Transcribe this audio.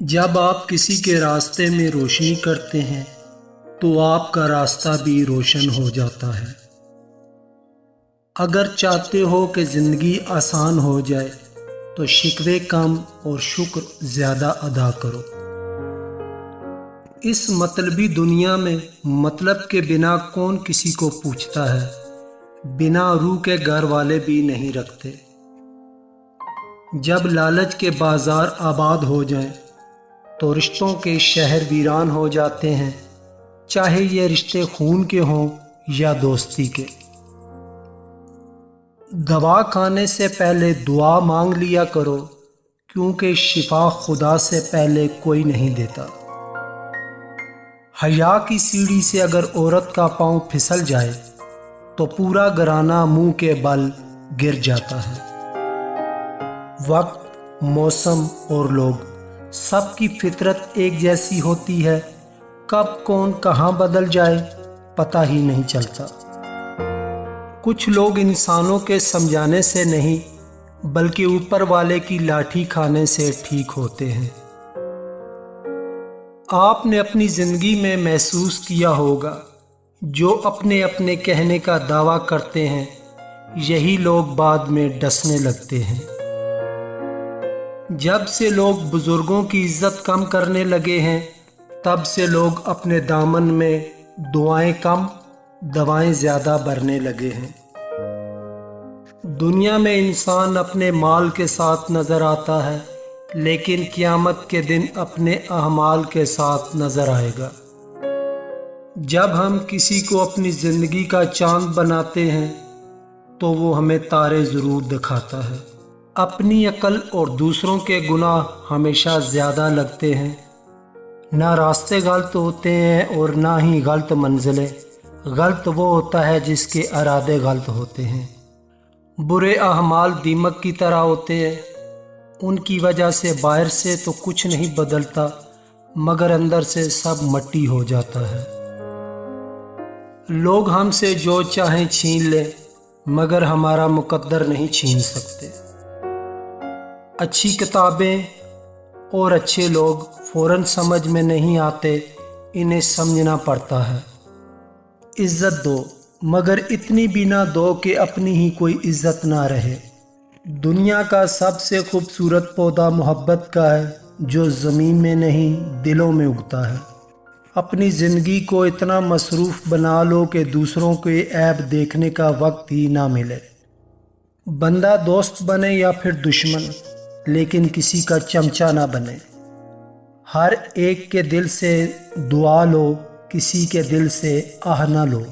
جب آپ کسی کے راستے میں روشنی کرتے ہیں تو آپ کا راستہ بھی روشن ہو جاتا ہے۔ اگر چاہتے ہو کہ زندگی آسان ہو جائے تو شکوے کم اور شکر زیادہ ادا کرو۔ اس مطلبی دنیا میں مطلب کے بنا کون کسی کو پوچھتا ہے، بنا روح کے گھر والے بھی نہیں رکھتے۔ جب لالچ کے بازار آباد ہو جائیں تو رشتوں کے شہر ویران ہو جاتے ہیں، چاہے یہ رشتے خون کے ہوں یا دوستی کے۔ دوا کھانے سے پہلے دعا مانگ لیا کرو، کیونکہ شفا خدا سے پہلے کوئی نہیں دیتا۔ حیا کی سیڑھی سے اگر عورت کا پاؤں پھسل جائے تو پورا گھرانہ منہ کے بل گر جاتا ہے۔ وقت، موسم اور لوگ سب کی فطرت ایک جیسی ہوتی ہے، کب کون کہاں بدل جائے پتہ ہی نہیں چلتا۔ کچھ لوگ انسانوں کے سمجھانے سے نہیں بلکہ اوپر والے کی لاٹھی کھانے سے ٹھیک ہوتے ہیں۔ آپ نے اپنی زندگی میں محسوس کیا ہوگا، جو اپنے اپنے کہنے کا دعویٰ کرتے ہیں یہی لوگ بعد میں ڈسنے لگتے ہیں۔ جب سے لوگ بزرگوں کی عزت کم کرنے لگے ہیں، تب سے لوگ اپنے دامن میں دعائیں کم دوائیں زیادہ بھرنے لگے ہیں۔ دنیا میں انسان اپنے مال کے ساتھ نظر آتا ہے، لیکن قیامت کے دن اپنے اعمال کے ساتھ نظر آئے گا۔ جب ہم کسی کو اپنی زندگی کا چاند بناتے ہیں تو وہ ہمیں تارے ضرور دکھاتا ہے۔ اپنی عقل اور دوسروں کے گناہ ہمیشہ زیادہ لگتے ہیں۔ نہ راستے غلط ہوتے ہیں اور نہ ہی غلط منزلیں، غلط وہ ہوتا ہے جس کے ارادے غلط ہوتے ہیں۔ برے اعمال دیمک کی طرح ہوتے ہیں، ان کی وجہ سے باہر سے تو کچھ نہیں بدلتا مگر اندر سے سب مٹی ہو جاتا ہے۔ لوگ ہم سے جو چاہیں چھین لیں مگر ہمارا مقدر نہیں چھین سکتے۔ اچھی کتابیں اور اچھے لوگ فوراً سمجھ میں نہیں آتے، انہیں سمجھنا پڑتا ہے۔ عزت دو مگر اتنی بھی نہ دو کہ اپنی ہی کوئی عزت نہ رہے۔ دنیا کا سب سے خوبصورت پودا محبت کا ہے، جو زمین میں نہیں دلوں میں اگتا ہے۔ اپنی زندگی کو اتنا مصروف بنا لو کہ دوسروں کے عیب دیکھنے کا وقت ہی نہ ملے۔ بندہ دوست بنے یا پھر دشمن، لیکن کسی کا چمچہ نہ بنے۔ ہر ایک کے دل سے دعا لو، کسی کے دل سے آہ نہ لو۔